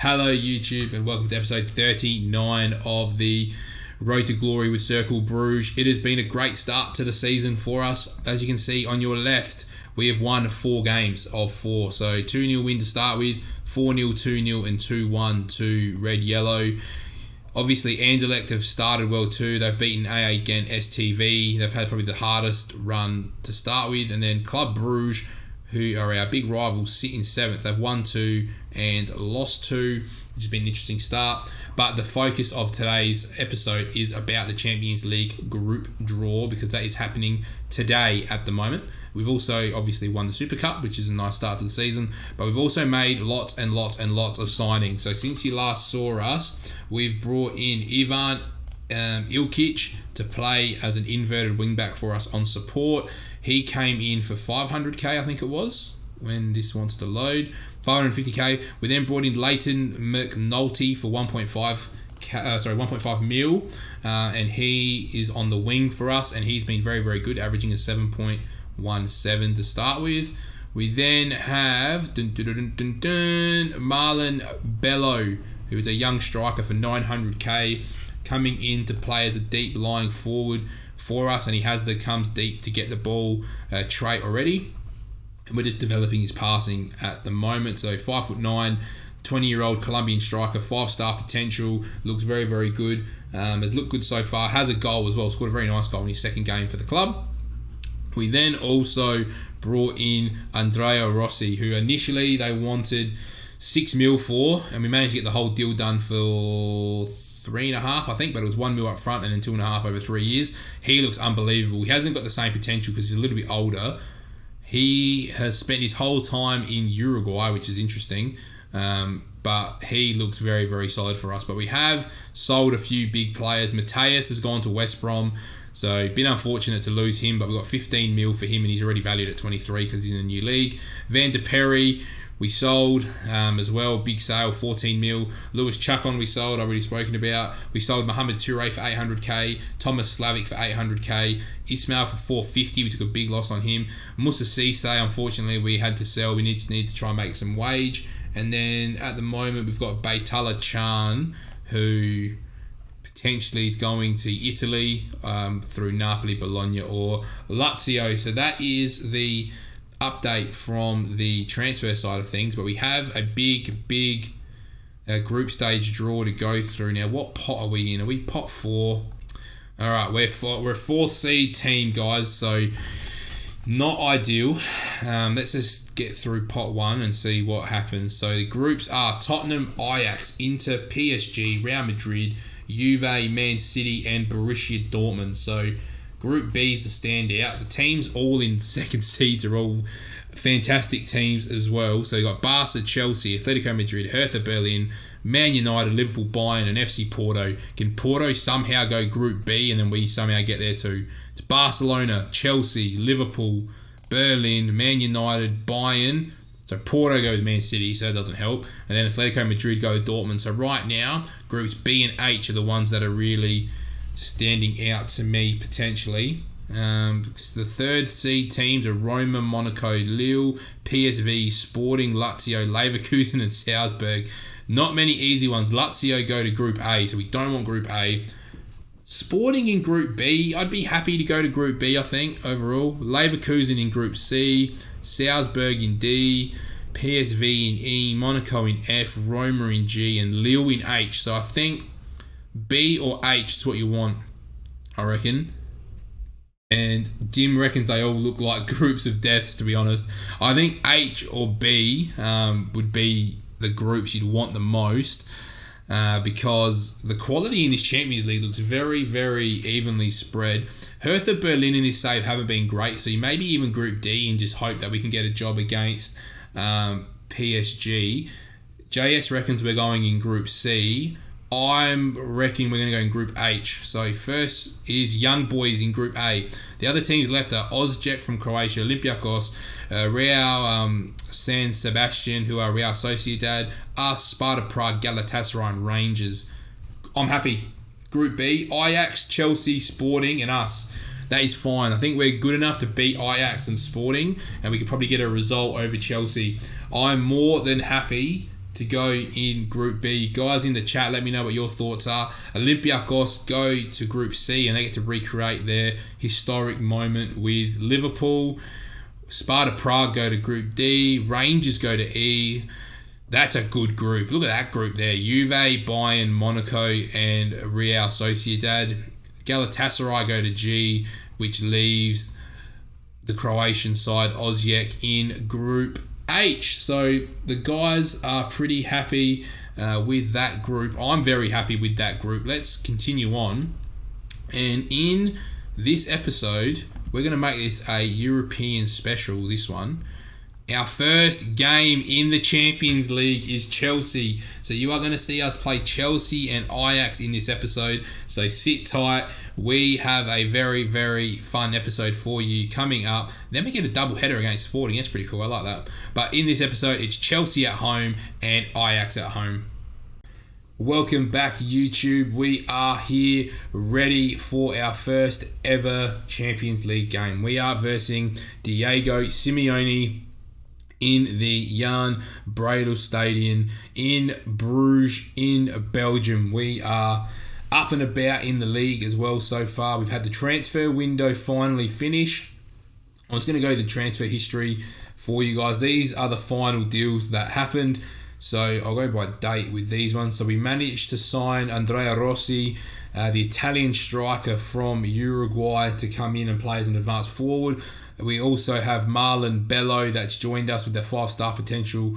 Hello YouTube and welcome to episode 39 of the Road to Glory with Cercle Brugge. It has been a great start to the season for us. As you can see on your left, we have won 4 games of 4. So 2-0 win to start with, 4-0, 2-0 and 2-1 to Red Yellow. Obviously Anderlecht have started well too. They've beaten AA Ghent STV. They've had probably the hardest run to start with. And then Club Brugge, who are our big rivals, sit in 7th. They've won 2 and lost 2, which has been an interesting start. But the focus of today's episode is about the Champions League group draw, because that is happening today at the moment. We've also obviously won the Super Cup, which is a nice start to the season, but we've also made lots and lots and lots of signings. So since you last saw us, we've brought in Ivan Ilkic to play as an inverted wingback for us on support. He came in for 500k, I think it was, when this wants to load. 550k. We then brought in Leighton McNulty for 1.5 mil, and he is on the wing for us, and he's been very, very good, averaging a 7.17 to start with. We then have Marlon Bello, who is a young striker for 900k, coming in to play as a deep lying forward for us, and he has the comes deep to get the ball trait already. And we're just developing his passing at the moment. So 5'9", 20-year-old Colombian striker, 5-star potential, looks very, very good. Has looked good so far. Has a goal as well. Scored a very nice goal in his second game for the club. We then also brought in Andrea Rossi, who initially they wanted 6 mil for, and we managed to get the whole deal done for 3.5, I think, but it was 1 mil up front and then 2.5 over 3 years. He looks unbelievable. He hasn't got the same potential because he's a little bit older. He has spent his whole time in Uruguay, which is interesting, but he looks very, very solid for us. But we have sold a few big players. Mateus has gone to West Brom, so been unfortunate to lose him, but we've got 15 mil for him, and he's already valued at 23 because he's in a new league. Van de Perry, we sold as well, big sale, 14 mil. Lewis Chacon we sold, I've already spoken about. We sold Mohamed Toure for 800k, Thomas Slavic for 800k, Ismail for 450, we took a big loss on him. Moussa Cisse, unfortunately, we had to sell. We need to try and make some wage. And then at the moment, we've got Baitala Chan, who potentially is going to Italy through Napoli, Bologna, or Lazio. So that is the update from the transfer side of things, but we have a big group stage draw to go through. Now, what pot are we in? Are we pot 4? All right, we're a 4th seed team, guys, so not ideal. Let's just get through pot 1 and see what happens. So the groups are Tottenham, Ajax, Inter, PSG, Real Madrid, Juve, Man City, and Borussia Dortmund. So Group B is the standout. The teams all in second seeds are all fantastic teams as well. So you've got Barca, Chelsea, Atletico Madrid, Hertha Berlin, Man United, Liverpool, Bayern, and FC Porto. Can Porto somehow go Group B and then we somehow get there too? It's Barcelona, Chelsea, Liverpool, Berlin, Man United, Bayern. So Porto go with Man City, so that doesn't help. And then Atletico Madrid go with Dortmund. So right now, Groups B and H are the ones that are really standing out to me potentially. The 3rd seed teams are Roma, Monaco, Lille, PSV, Sporting, Lazio, Leverkusen, and Salzburg. Not many easy ones. Lazio go to Group A, so we don't want Group A. Sporting in Group B, I'd be happy to go to Group B, I think, overall. Leverkusen in Group C, Salzburg in D, PSV in E, Monaco in F, Roma in G, and Lille in H. So I think B or H is what you want, I reckon. And Jim reckons they all look like groups of deaths, to be honest. I think H or B would be the groups you'd want the most, because the quality in this Champions League looks very, very evenly spread. Hertha Berlin in this save haven't been great, so you maybe even Group D and just hope that we can get a job against PSG. JS reckons we're going in Group C. I'm reckoning we're going to go in Group H. So first is Young Boys in Group A. The other teams left are Osijek from Croatia, Olympiacos, Real San Sebastian, who are Real Sociedad, us, Sparta Prague, Galatasaray, and Rangers. I'm happy. Group B, Ajax, Chelsea, Sporting, and us. That is fine. I think we're good enough to beat Ajax and Sporting, and we could probably get a result over Chelsea. I'm more than happy to go in Group B. Guys in the chat, let me know what your thoughts are. Olympiacos go to Group C and they get to recreate their historic moment with Liverpool. Sparta Prague go to Group D. Rangers go to E. That's a good group. Look at that group there. Juve, Bayern, Monaco, and Real Sociedad. Galatasaray go to G, which leaves the Croatian side, Osijek, in Group H. So the guys are pretty happy with that group. I'm very happy with that group. Let's continue on. And in this episode, we're going to make this a European special, this one. Our first game in the Champions League is Chelsea. So you are going to see us play Chelsea and Ajax in this episode. So sit tight. We have a very, very fun episode for you coming up. Then we get a double header against Sporting. That's pretty cool. I like that. But in this episode, it's Chelsea at home and Ajax at home. Welcome back, YouTube. We are here ready for our first ever Champions League game. We are versing Diego Simeone in the Jan Breidel Stadium in Brugge in Belgium. We are up and about in the league as well so far. We've had the transfer window finally finish. I was going to go to the transfer history for you guys. These are the final deals that happened. So I'll go by date with these ones. So we managed to sign Andrea Rossi, the Italian striker from Uruguay, to come in and play as an advanced forward. We also have Marlon Bello that's joined us with the 5-star potential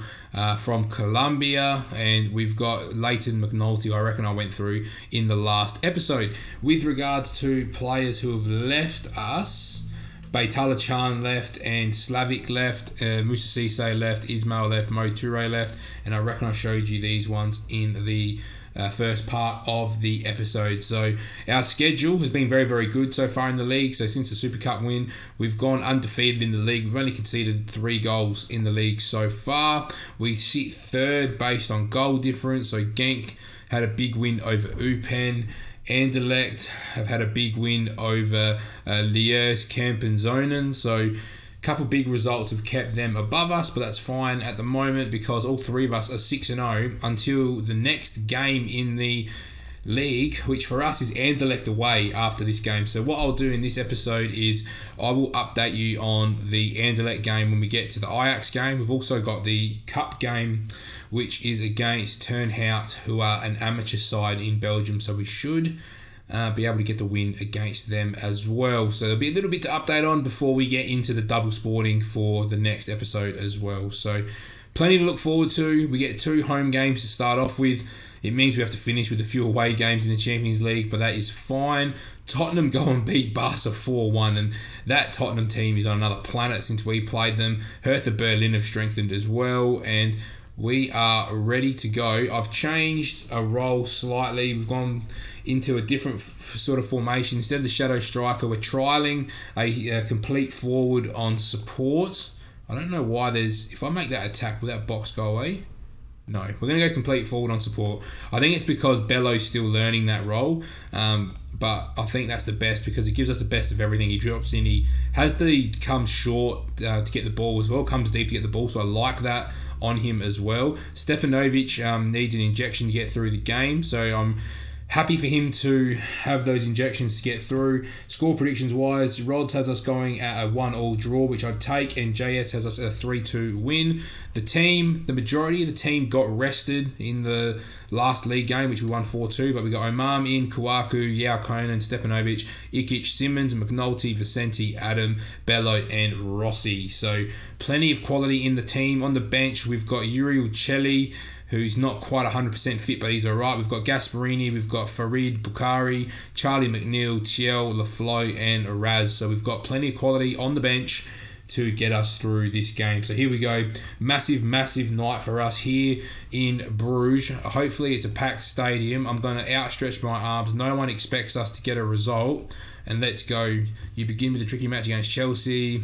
from Colombia. And we've got Leighton McNulty, I reckon I went through in the last episode. With regards to players who have left us, Baytala Chan left and Slavic left, Moussa Cisse left, Ismail left, Mo Toure left, and I reckon I showed you these ones in the first part of the episode. So our schedule has been very, very good so far in the league. So since the Super Cup win, we've gone undefeated in the league. We've only conceded 3 goals in the league so far. We sit third based on goal difference. So Genk had a big win over Eupen. Anderlecht have had a big win over Liège, Kemp and Zonen. So a couple big results have kept them above us, but that's fine at the moment because all 3 of us are 6-0 until the next game in the league, which for us is Anderlecht away after this game. So what I'll do in this episode is I will update you on the Anderlecht game when we get to the Ajax game. We've also got the Cup game, which is against Turnhout, who are an amateur side in Belgium. So we should be able to get the win against them as well. So there'll be a little bit to update on before we get into the double sporting for the next episode as well. So plenty to look forward to. We get 2 home games to start off with. It means we have to finish with a few away games in the Champions League, but that is fine. Tottenham go and beat Barca 4-1, and that Tottenham team is on another planet since we played them. Hertha Berlin have strengthened as well, and we are ready to go. I've changed a role slightly. We've gone into a different sort of formation. Instead of the shadow striker, we're trialling a complete forward on support. I don't know why if I make that attack, will that box go away? No, we're going to go complete forward on support. I think it's because Bello's still learning that role, but I think that's the best because it gives us the best of everything. He drops in, he has to come short to get the ball as well, comes deep to get the ball, so I like that on him as well. Stepanovic needs an injection to get through the game, so I'm happy for him to have those injections to get through. Score predictions wise, Rods has us going at a 1-1 draw, which I'd take, and JS has us at a 3-2 win. The majority of the team got rested in the last league game, which we won 4-2, but we got Omam in, Kouakou, Yao Conan, Stepanovic, Ikic, Simmons, McNulty, Vicente, Adam, Bello, and Rossi. So plenty of quality in the team. On the bench, we've got Yuri Uccelli, who's not quite 100% fit, but he's alright. We've got Gasparini, we've got Farid Bukhari, Charlie McNeil, Chiel, Laflo, and Raz. So we've got plenty of quality on the bench to get us through this game. So here we go. Massive, massive night for us here in Bruges. Hopefully it's a packed stadium. I'm going to outstretch my arms. No one expects us to get a result. And let's go. You begin with a tricky match against Chelsea.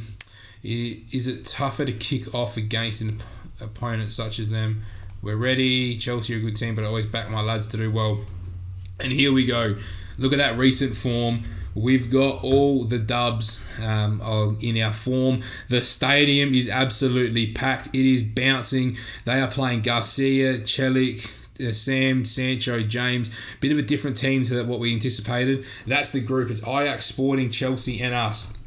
Is it tougher to kick off against an opponent such as them? We're ready. Chelsea are a good team, but I always back my lads to do well. And here we go. Look at that recent form. we've got all the dubs in our form. The stadium is absolutely packed. It is bouncing. They are playing Garcia, Celik, Sam, Sancho, James. Bit of a different team to what we anticipated. That's the group. It's Ajax, Sporting, Chelsea and us.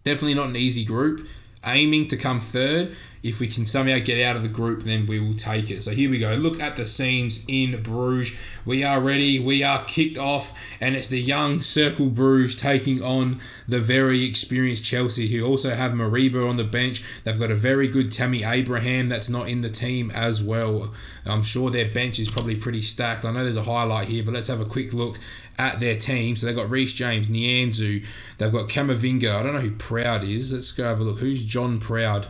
Definitely not an easy group. Aiming to come third. If we can somehow get out of the group, then we will take it. So here we go. Look at the scenes in Bruges. We are ready. We are kicked off. And it's the young Cercle Bruges taking on the very experienced Chelsea, who also have Mariba on the bench. They've got a very good Tammy Abraham that's not in the team as well. I'm sure their bench is probably pretty stacked. I know there's a highlight here, but let's have a quick look at their team. So they've got Reece James, Nianzou. They've got Camavinga. I don't know who Proud is. Let's go have a look. Who's John Proud?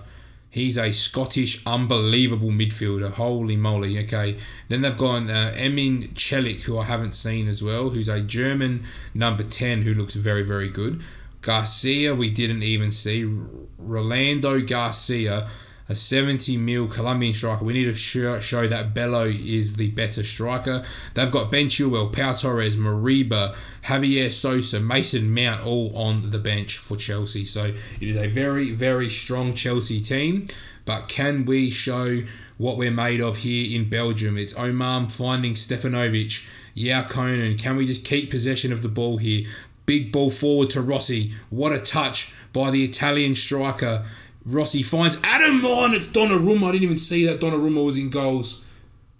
He's a Scottish, unbelievable midfielder. Holy moly. Okay. Then they've got Emin Celik, who I haven't seen as well, who's a German number 10 who looks very, very good. Garcia, we didn't even see. Rolando Garcia, a 70 mil Colombian striker. We need to show that Bello is the better striker. They've got Ben Chilwell, Pau Torres, Mariba, Javier Sosa, Mason Mount all on the bench for Chelsea. So it is a very, very strong Chelsea team. But can we show what we're made of here in Belgium? It's Omar finding Stepanovic. Yeah, Conan. Can we just keep possession of the ball here? Big ball forward to Rossi. What a touch by the Italian striker. Rossi finds Adam on. It's Donnarumma. I didn't even see that Donnarumma was in goals.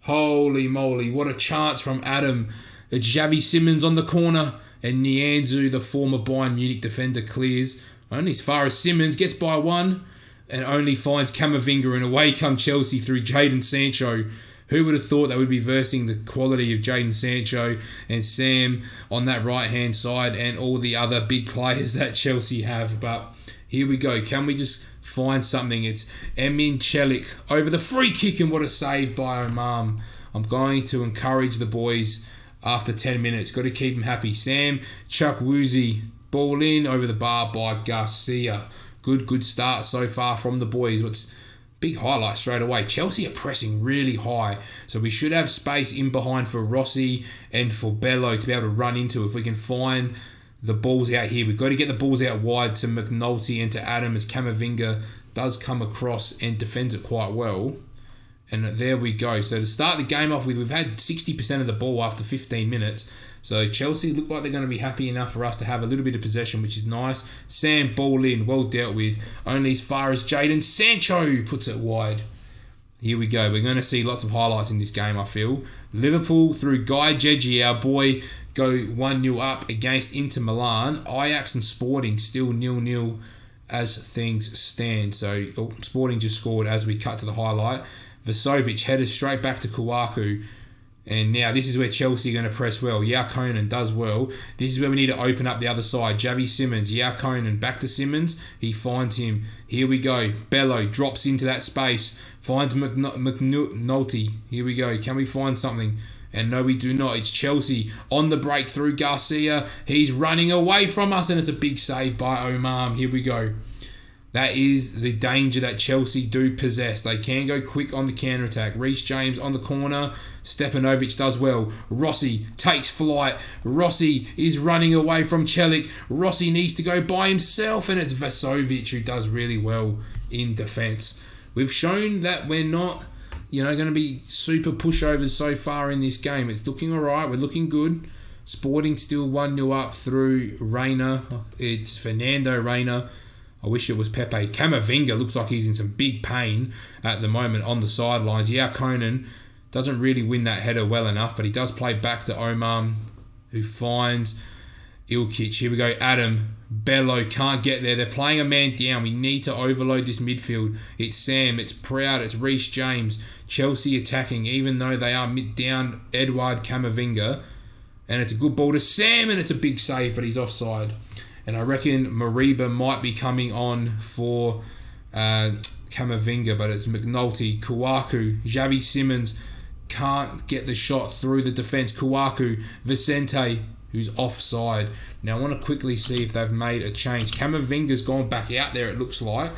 Holy moly. What a chance from Adam. It's Xavi Simons on the corner. And Nianzou, the former Bayern Munich defender, clears. Only as far as Simons gets by one. And only finds Camavinga. And away come Chelsea through Jadon Sancho. Who would have thought they would be versing the quality of Jadon Sancho and Sam on that right-hand side and all the other big players that Chelsea have. But here we go. Can we just find something? It's Emin Celik over the free kick, and what a save by Omar. I'm going to encourage the boys after 10 minutes. Got to keep them happy. Sam Chukwueze, ball in over the bar by Garcia. Good start so far from the boys. What's big highlight straight away. Chelsea are pressing really high, so we should have space in behind for Rossi and for Bello to be able to run into. If we can find the balls out here, we've got to get the balls out wide to McNulty and to Adam, as Camavinga does come across and defends it quite well. And there we go. So to start the game off with, we've had 60% of the ball after 15 minutes. So Chelsea look like they're going to be happy enough for us to have a little bit of possession, which is nice. Sam, ball in, well dealt with. Only as far as Jadon Sancho puts it wide. Here we go. We're going to see lots of highlights in this game, I feel. Liverpool through Guy Jeji, our boy, go 1-0 up against Inter Milan. Ajax and Sporting still 0-0 as things stand. So Sporting just scored as we cut to the highlight. Vasovic headed straight back to Kouakou. And now this is where Chelsea are going to press well. Yao Conan does well. This is where we need to open up the other side. Xavi Simons, Yao Conan back to Simons. He finds him. Here we go. Bello drops into that space. Finds McNulty. Here we go. Can we find something? And no, we do not. It's Chelsea on the break through Garcia. He's running away from us, and it's a big save by Omar. Here we go. That is the danger that Chelsea do possess. They can go quick on the counter-attack. Reece James on the corner. Stepanovic does well. Rossi takes flight. Rossi is running away from Celik. Rossi needs to go by himself, and it's Vasovic who does really well in defence. We've shown that we're not, going to be super pushovers so far in this game. It's looking all right. We're looking good. Sporting still 1-0 up through Reina. It's Fernando Reina. I wish it was Pepe. Camavinga looks like he's in some big pain at the moment on the sidelines. Yeah, Conan doesn't really win that header well enough, but he does play back to Omar, who finds Ilkic. Here we go. Adam. Bello can't get there. They're playing a man down. We need to overload this midfield. It's Sam. It's Proud. It's Reece James. Chelsea attacking, even though they are down Edouard Camavinga. And it's a good ball to Sam, and it's a big save, but he's offside. And I reckon Mariba might be coming on for Camavinga, but it's McNulty, Kouakou, Xavi Simons can't get the shot through the defence. Kouakou, Vicente, who's offside. Now I want to quickly see if they've made a change. Camavinga's gone back out there, it looks like.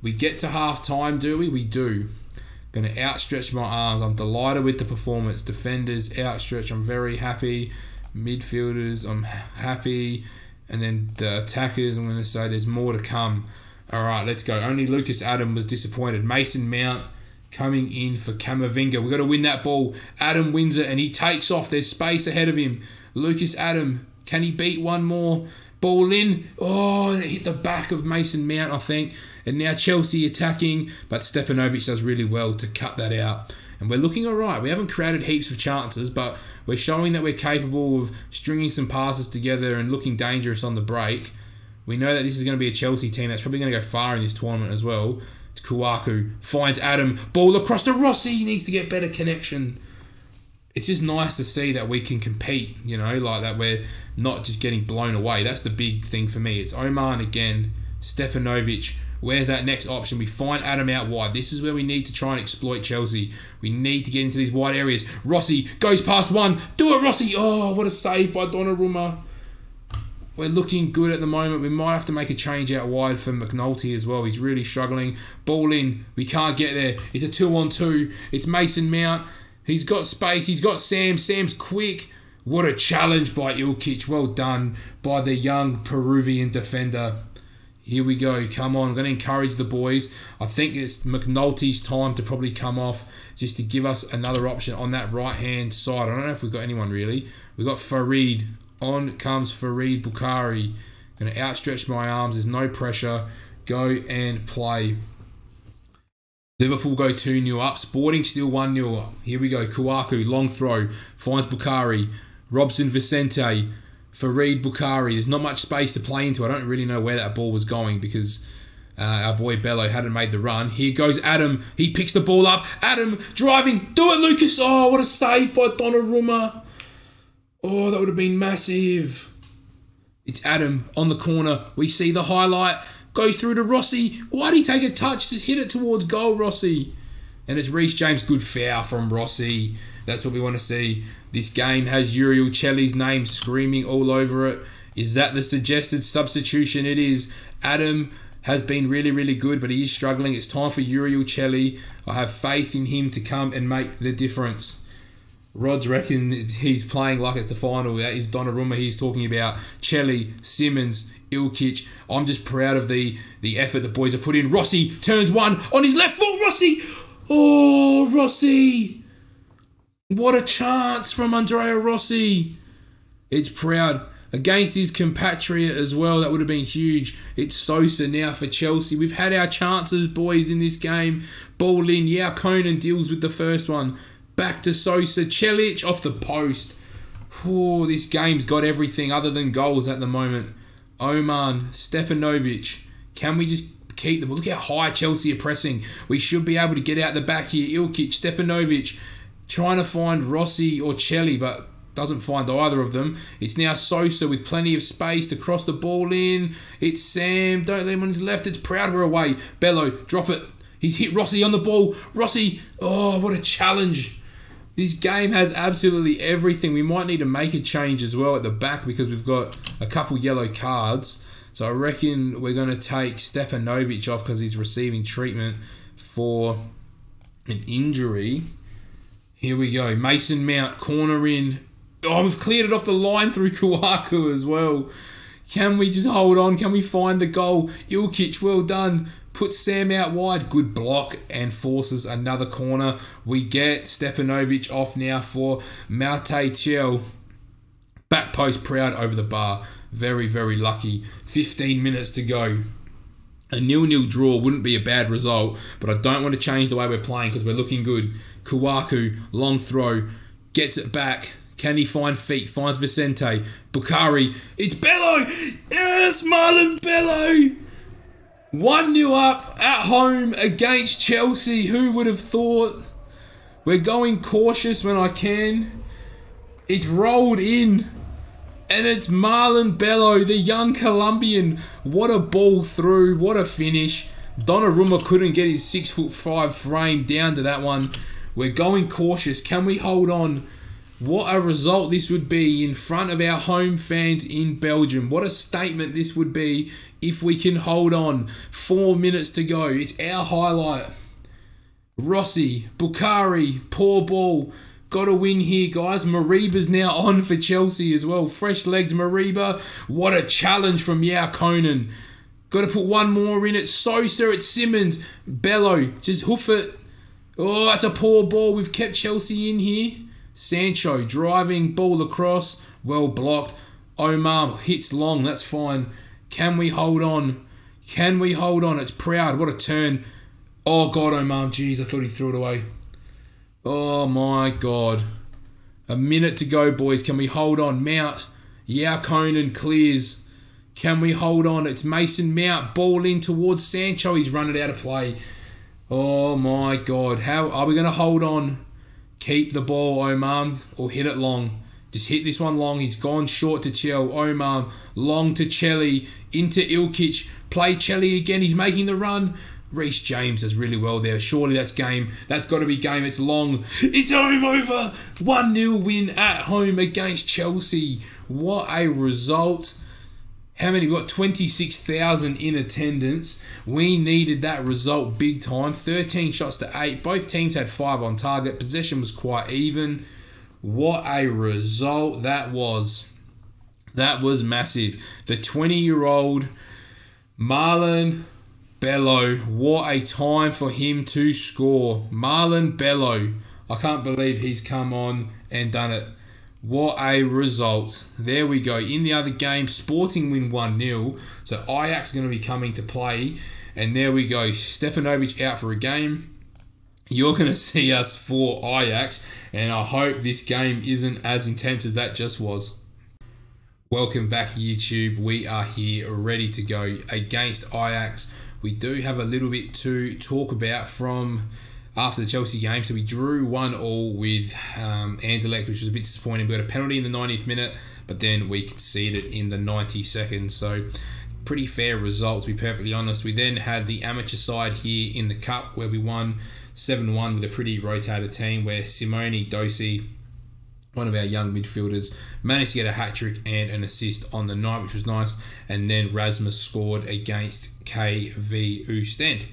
We get to half time, do we? We do. Going to outstretch my arms. I'm delighted with the performance. Defenders, outstretch. I'm very happy. Midfielders, I'm happy. And then the attackers, I'm going to say there's more to come. All right, let's go. Only Lucas Adam was disappointed. Mason Mount coming in for Camavinga. We've got to win that ball. Adam wins it and he takes off. There's space ahead of him. Lucas Adam, can he beat one more? Ball in. Oh, it hit the back of Mason Mount, I think. And now Chelsea attacking, but Stepanovic does really well to cut that out. And we're looking all right. We haven't created heaps of chances, but we're showing that we're capable of stringing some passes together and looking dangerous on the break. We know that this is going to be a Chelsea team that's probably going to go far in this tournament as well. It's Kouakou finds Adam. Ball across to Rossi. He needs to get better connection. It's just nice to see that we can compete, like that we're not just getting blown away. That's the big thing for me. It's Oman again. Stepanovic. Where's that next option? We find Adam out wide. This is where we need to try and exploit Chelsea. We need to get into these wide areas. Rossi goes past one. Do it, Rossi. Oh, what a save by Donnarumma. We're looking good at the moment. We might have to make a change out wide for McNulty as well. He's really struggling. Ball in. We can't get there. It's a 2-on-2. It's Mason Mount. He's got space. He's got Sam. Sam's quick. What a challenge by Ilkic. Well done by the young Peruvian defender. Here we go. Come on. I'm going to encourage the boys. I think it's McNulty's time to probably come off just to give us another option on that right-hand side. I don't know if we've got anyone really. We've got Farid. On comes Farid Bukhari. Going to outstretch my arms. There's no pressure. Go and play. Liverpool go 2-0 up. Sporting still 1-0 up. Here we go. Kouakou, long throw. Finds Bukhari. Robson Vicente. Farid Bukhari. There's not much space to play into. I don't really know where that ball was going because our boy Bello hadn't made the run. Here goes Adam. He picks the ball up. Adam driving. Do it, Lucas. Oh, what a save by Donnarumma. Oh, that would have been massive. It's Adam on the corner. We see the highlight. Goes through to Rossi. Why did he take a touch? Just hit it towards goal, Rossi. And it's Reece James. Good foul from Rossi. That's what we want to see. This game has Uriel Celli's name screaming all over it. Is that the suggested substitution? It is. Adam has been really, really good, but he is struggling. It's time for Uriel Celli. I have faith in him to come and make the difference. Rod's reckon he's playing like it's the final. That is Donnarumma he's talking about. Celli, Simmons, Ilkic. I'm just proud of the effort the boys have put in. Rossi turns one on his left foot. Rossi. Oh, Rossi. What a chance from Andrea Rossi. It's proud. Against his compatriot as well. That would have been huge. It's Sosa now for Chelsea. We've had our chances, boys, in this game. Ball in. Yeah, Conan deals with the first one. Back to Sosa. Celic off the post. Oh, this game's got everything other than goals at the moment. Oman, Stepanovic. Can we just keep the ball? Look how high Chelsea are pressing. We should be able to get out the back here. Ilkic, Stepanovic. Trying to find Rossi or Celli, but doesn't find either of them. It's now Sosa with plenty of space to cross the ball in. It's Sam. Don't let him on his left. It's Proud. We're away. Bello, drop it. He's hit Rossi on the ball. Rossi. Oh, what a challenge. This game has absolutely everything. We might need to make a change as well at the back because we've got a couple yellow cards. So I reckon we're going to take Stepanovic off because he's receiving treatment for an injury. Here we go. Mason Mount, corner in. Oh, we've cleared it off the line through Kouakou as well. Can we just hold on? Can we find the goal? Ilkic, well done. Puts Sam out wide. Good block and forces another corner. We get Stepanovic off now for Malte. Back post Proud over the bar. Very, very lucky. 15 minutes to go. A 0-0 draw wouldn't be a bad result, but I don't want to change the way we're playing because we're looking good. Kouakou, long throw, gets it back. Can he find feet? Finds Vicente. Bukhari. It's Bello. Yes, Marlon Bello. 1-0 up at home against Chelsea. Who would have thought? We're going cautious when I can. It's rolled in. And it's Marlon Bello, the young Colombian. What a ball through. What a finish. Donnarumma couldn't get his 6'5" frame down to that one. We're going cautious. Can we hold on? What a result this would be in front of our home fans in Belgium. What a statement this would be if we can hold on. 4 minutes to go. It's our highlight. Rossi, Bukhari, poor ball. Got to win here, guys. Mariba's now on for Chelsea as well. Fresh legs, Mariba. What a challenge from Yao Conan. Got to put one more in it. Sosa, it's Simmons. Bello, just hoof it. Oh, that's a poor ball. We've kept Chelsea in here. Sancho driving, ball across. Well blocked. Omar hits long. That's fine. Can we hold on? Can we hold on? It's Proud. What a turn. Oh, God, Omar. Jeez, I thought he threw it away. Oh, my God. A minute to go, boys. Can we hold on? Mount. Yao Conan clears. Can we hold on? It's Mason Mount. Ball in towards Sancho. He's run it out of play. Oh, my God. How are we going to hold on? Keep the ball, Omar, or hit it long. Just hit this one long. He's gone short to Chell. Omar, long to Chelly. Into Ilkic. Play Chelly again. He's making the run. Reece James does really well there. Surely that's game. That's got to be game. It's long. It's home over. 1-0 win at home against Chelsea. What a result. How many? We've got 26,000 in attendance. We needed that result big time. 13 shots to 8. Both teams had 5 on target. Possession was quite even. What a result that was. That was massive. The 20-year-old Marlon Bello. What a time for him to score. Marlon Bello. I can't believe he's come on and done it. What a result. There we go. In the other game, Sporting win 1-0. So Ajax is going to be coming to play. And there we go. Stepanovic out for a game. You're going to see us for Ajax. And I hope this game isn't as intense as that just was. Welcome back, YouTube. We are here ready to go against Ajax. We do have a little bit to talk about from after the Chelsea game. So we drew 1-1 with Anderlecht, which was a bit disappointing. We got a penalty in the 90th minute, but then we conceded in the 92nd. So pretty fair result, to be perfectly honest. We then had the amateur side here in the Cup, where we won 7-1 with a pretty rotated team, where Simone Dosi, one of our young midfielders, managed to get a hat-trick and an assist on the night, which was nice. And then Rasmus scored against KV Oostend.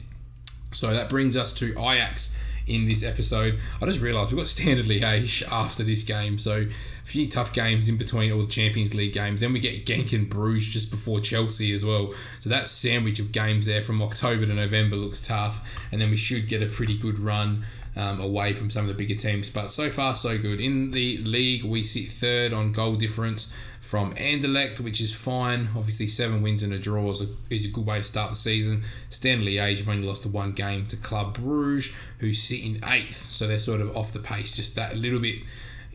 So that brings us to Ajax in this episode. I just realised we've got Standard Liège after this game, so a few tough games in between all the Champions League games. Then we get Genk and Brugge just before Chelsea as well. So that sandwich of games there from October to November looks tough. And then we should get a pretty good run away from some of the bigger teams. But so far, so good. In the league, we sit third on goal difference from Anderlecht, which is fine. Obviously, 7 wins and a draw is a good way to start the season. Standard Liège have only lost to 1 game to Club Brugge, who sit in 8th. So they're sort of off the pace just that little bit.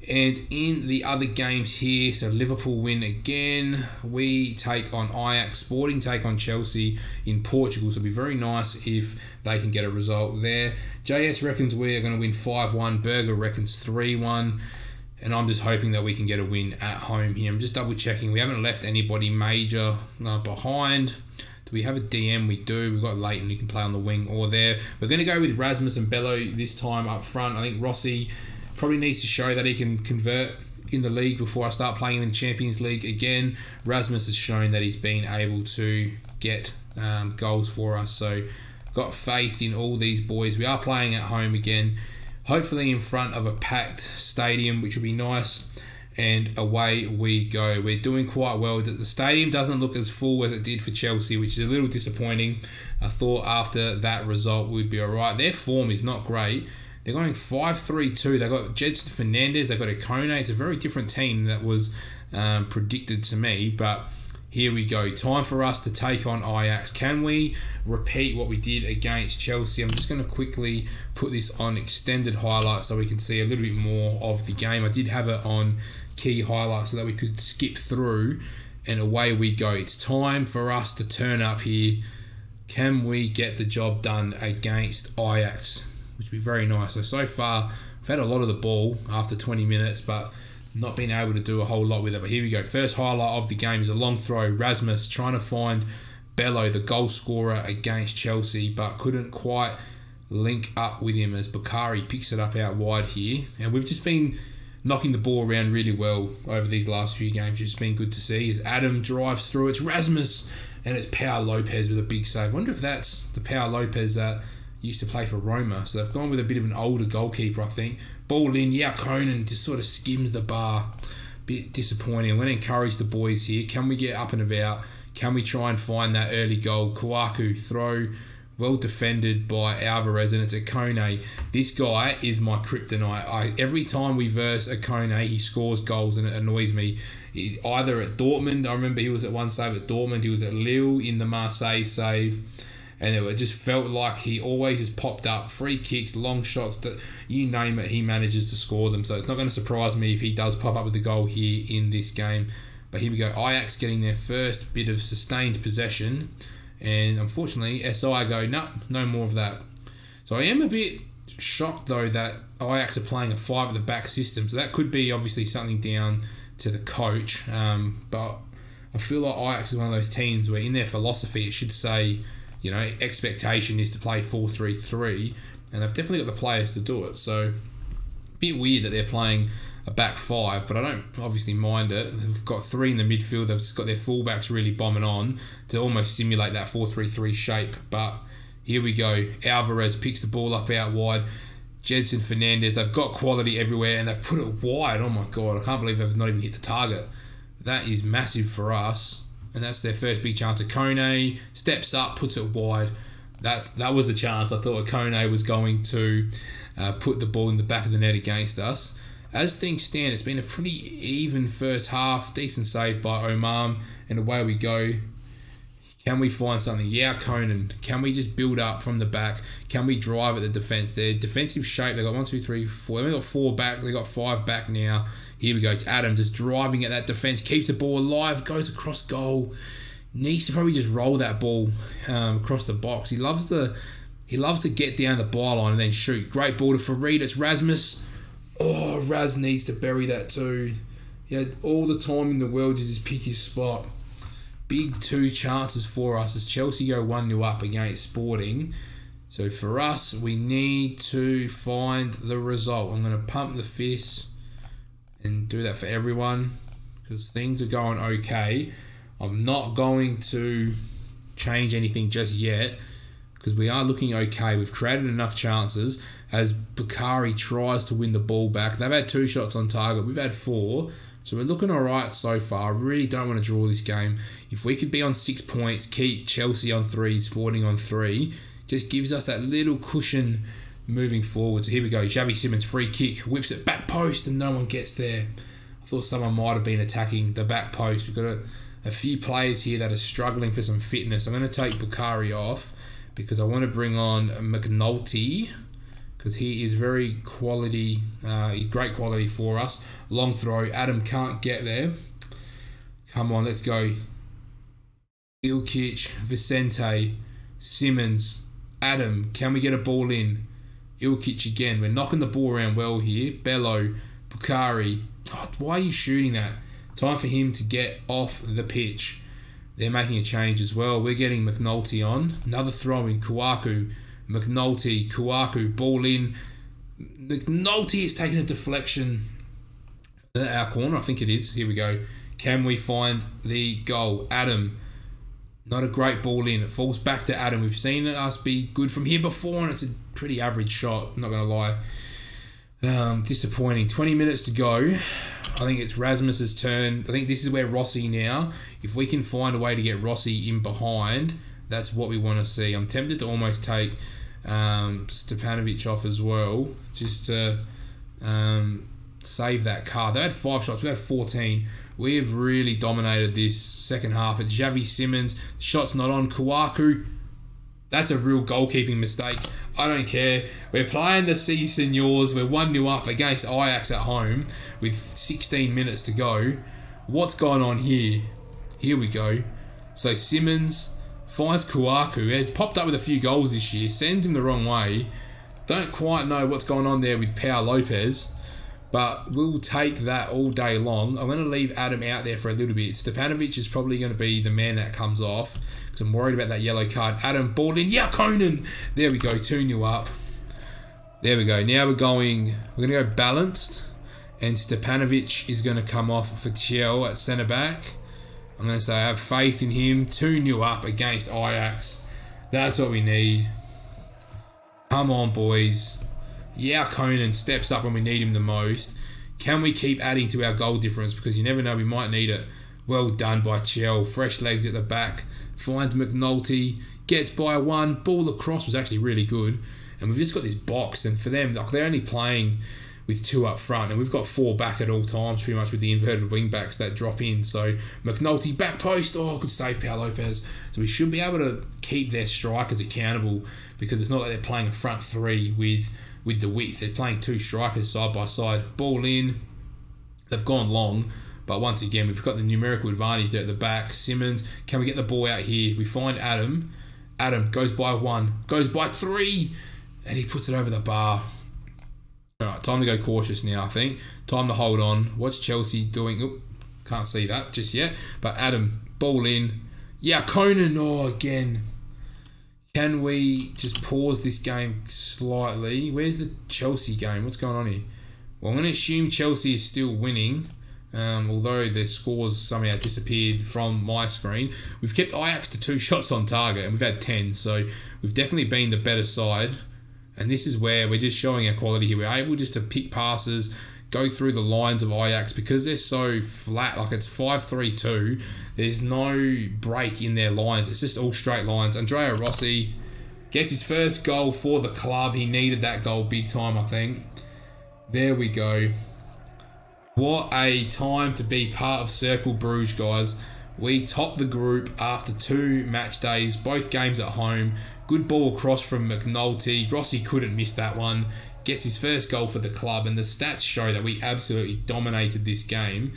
And in the other games here, so Liverpool win again. We take on Ajax. Sporting take on Chelsea in Portugal. So it'll be very nice if they can get a result there. JS reckons we are going to win 5-1. Brugge reckons 3-1. And I'm just hoping that we can get a win at home here. I'm just double checking. We haven't left anybody major behind. Do we have a DM? We do. We've got Leighton who can play on the wing or there. We're going to go with Rasmus and Bello this time up front. I think Rossi probably needs to show that he can convert in the league before I start playing him in the Champions League again. Rasmus has shown that he's been able to get goals for us. So got faith in all these boys. We are playing at home again. Hopefully in front of a packed stadium, which will be nice. And away we go. We're doing quite well. The stadium doesn't look as full as it did for Chelsea, which is a little disappointing. I thought after that result we'd be alright. Their form is not great. They're going 5-3-2. They've got Jedson Fernandez. They've got Akone. It's a very different team that was predicted to me. But here we go. Time for us to take on Ajax. Can we repeat what we did against Chelsea? I'm just going to quickly put this on extended highlights so we can see a little bit more of the game. I did have it on key highlights so that we could skip through. And away we go. It's time for us to turn up here. Can we get the job done against Ajax? Which would be very nice. So far, we've had a lot of the ball after 20 minutes, but not been able to do a whole lot with it. But here we go. First highlight of the game is a long throw. Rasmus trying to find Bello, the goal scorer against Chelsea, but couldn't quite link up with him as Bakari picks it up out wide here. And we've just been knocking the ball around really well over these last few games. It's been good to see as Adam drives through. It's Rasmus and it's Pau Lopez with a big save. I wonder if that's the Pau Lopez that used to play for Roma. So they've gone with a bit of an older goalkeeper, I think. Ball in, Conan just sort of skims the bar. Bit disappointing. I'm going to encourage the boys here. Can we get up and about? Can we try and find that early goal? Kawaku, throw, well defended by Alvarez, and it's Akone. This guy is my kryptonite. Every time we verse Akone, he scores goals, and it annoys me. Either at Dortmund, I remember he was at one save at Dortmund, he was at Lille in the Marseille save, and it just felt like he always just popped up. Free kicks, long shots, that you name it, he manages to score them. So it's not going to surprise me if he does pop up with a goal here in this game. But here we go, Ajax getting their first bit of sustained possession. And unfortunately, SI go, no more of that. So I am a bit shocked, though, that Ajax are playing a 5 at the back system. So that could be obviously something down to the coach. But I feel like Ajax is one of those teams where in their philosophy it should say, expectation is to play 4-3-3. And they've definitely got the players to do it. So a bit weird that they're playing a back 5, but I don't obviously mind it. They've got 3 in the midfield. They've just got their fullbacks really bombing on to almost simulate that 4-3-3 shape. But here we go. Alvarez picks the ball up out wide. Jedson Fernandez, they've got quality everywhere and they've put it wide. Oh my God, I can't believe they've not even hit the target. That is massive for us. And that's their first big chance. Akone steps up, puts it wide. That was a chance. I thought Akone was going to put the ball in the back of the net against us. As things stand, it's been a pretty even first half. Decent save by Omar, and away we go. Can we find something? Conan. Can we just build up from the back? Can we drive at the defence? Their defensive shape, they've got 1, 2, 3, 4. They've got 4 back. They've got 5 back now. Here we go. It's Adam just driving at that defence. Keeps the ball alive. Goes across goal. Needs to probably just roll that ball across the box. He loves to get down the byline and then shoot. Great ball to Farid. It's Rasmus. Oh, Raz needs to bury that too. He had all the time in the world to just pick his spot. Big 2 chances for us as Chelsea go 1-0 up against Sporting. So for us, we need to find the result. I'm going to pump the fist and do that for everyone because things are going okay. I'm not going to change anything just yet because we are looking okay. We've created enough chances as Bakari tries to win the ball back. They've had 2 shots on target. We've had 4. So we're looking all right so far. I really don't want to draw this game. If we could be on 6 points, keep Chelsea on 3, Sporting on 3, just gives us that little cushion moving forward. So here we go. Xavi Simons, free kick, whips it back post and no one gets there. I thought someone might have been attacking the back post. We've got a few players here that are struggling for some fitness. I'm going to take Bakari off because I want to bring on McNulty because he is very quality. He's great quality for us. Long throw. Adam can't get there. Come on, let's go. Ilkic, Vicente, Simmons, Adam. Can we get a ball in? Ilkic again. We're knocking the ball around well here. Bello, Bakari. Oh, why are you shooting that? Time for him to get off the pitch. They're making a change as well. We're getting McNulty on. Another throw in. Kawaku, McNulty, Kawaku, ball in. McNulty is taking a deflection at our corner. I think it is. Here we go. Can we find the goal? Adam. Not a great ball in. It falls back to Adam. We've seen us be good from here before, and it's a pretty average shot. I'm not going to lie. Disappointing. 20 minutes to go. I think it's Rasmus's turn. I think this is where Rossi now. If we can find a way to get Rossi in behind, that's what we want to see. I'm tempted to almost take Stepanovic off as well, just to save that card. They had 5 shots. We had 14. We have really dominated this second half. It's Xavi Simons. Shot's not on. Kawaku. That's a real goalkeeping mistake. I don't care. We're playing the C Seniors. We're 1-0 up against Ajax at home with 16 minutes to go. What's going on here? Here we go. So Simmons finds Kawaku. He's popped up with a few goals this year. Sends him the wrong way. Don't quite know what's going on there with Pau Lopez. But we'll take that all day long. I'm going to leave Adam out there for a little bit. Stepanovic is probably going to be the man that comes off because I'm worried about that yellow card. Adam ball in. Yeah, Conan. There we go. 2-0 up. There we go. Now we're going to go balanced. And Stepanovic is going to come off for Thiel at centre back. I'm going to say I have faith in him. 2-0 up against Ajax. That's what we need. Come on, boys. Yeah, Conan steps up when we need him the most. Can we keep adding to our goal difference? Because you never know, we might need it. Well done by Chell. Fresh legs at the back. Finds McNulty. Gets by one. Ball across was actually really good. And we've just got this box. And for them, like, they're only playing with 2 up front. And we've got 4 back at all times, pretty much with the inverted wing backs that drop in. So McNulty, back post. Oh, good save, Pau Lopez. So we should be able to keep their strikers accountable, because it's not like they're playing a front 3 with the width. They're playing 2 strikers side by side. Ball in. They've gone long. But once again, we've got the numerical advantage there at the back. Simmons, can we get the ball out here? We find Adam. Adam goes by 1. Goes by 3. And he puts it over the bar. Alright, time to go cautious now, I think. Time to hold on. What's Chelsea doing? Oop, can't see that just yet. But Adam, ball in. Yeah, Conan. Oh, again. Can we just pause this game slightly? Where's the Chelsea game? What's going on here? Well, I'm going to assume Chelsea is still winning, although their scores somehow disappeared from my screen. We've kept Ajax to 2 shots on target, and we've had 10, so we've definitely been the better side. And this is where we're just showing our quality here. We're able just to pick passes, go through the lines of Ajax, because they're so flat, like it's 5-3-2. There's no break in their lines. It's just all straight lines. Andrea Rossi gets his first goal for the club. He needed that goal big time, I think. There we go. What a time to be part of Cercle Brugge, guys. We topped the group after 2 match days, both games at home. Good ball across from McNulty. Rossi couldn't miss that one. Gets his first goal for the club, and the stats show that we absolutely dominated this game.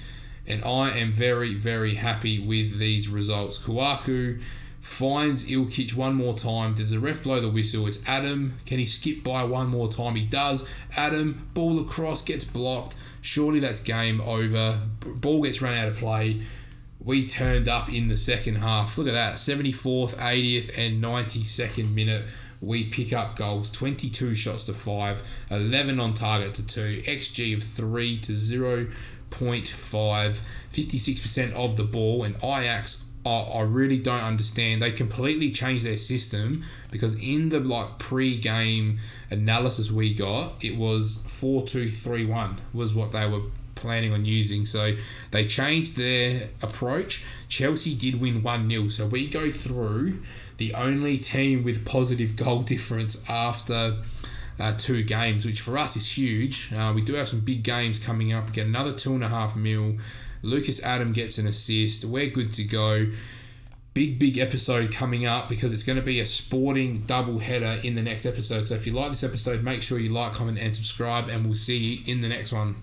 And I am very, very happy with these results. Kouakou finds Ilkic one more time. Does the ref blow the whistle? It's Adam. Can he skip by one more time? He does. Adam, ball across, gets blocked. Surely that's game over. Ball gets run out of play. We turned up in the second half. Look at that. 74th, 80th and 92nd minute. We pick up goals. 22 shots to 5. 11 on target to 2. XG of 3 to 0.5. 56% of the ball. And Ajax, I really don't understand. They completely changed their system, because in the pre-game analysis we got, it was 4-2-3-1 was what they were planning on using. So they changed their approach. Chelsea did win 1-0. So we go through the only team with positive goal difference after 2 games, which for us is huge. We do have some big games coming up. We get another 2.5 mil. Lucas Adam gets an assist. We're good to go. Big episode coming up, because it's going to be a sporting double header in the next episode. So if you like this episode, make sure you like, comment and subscribe, and we'll see you in the next one.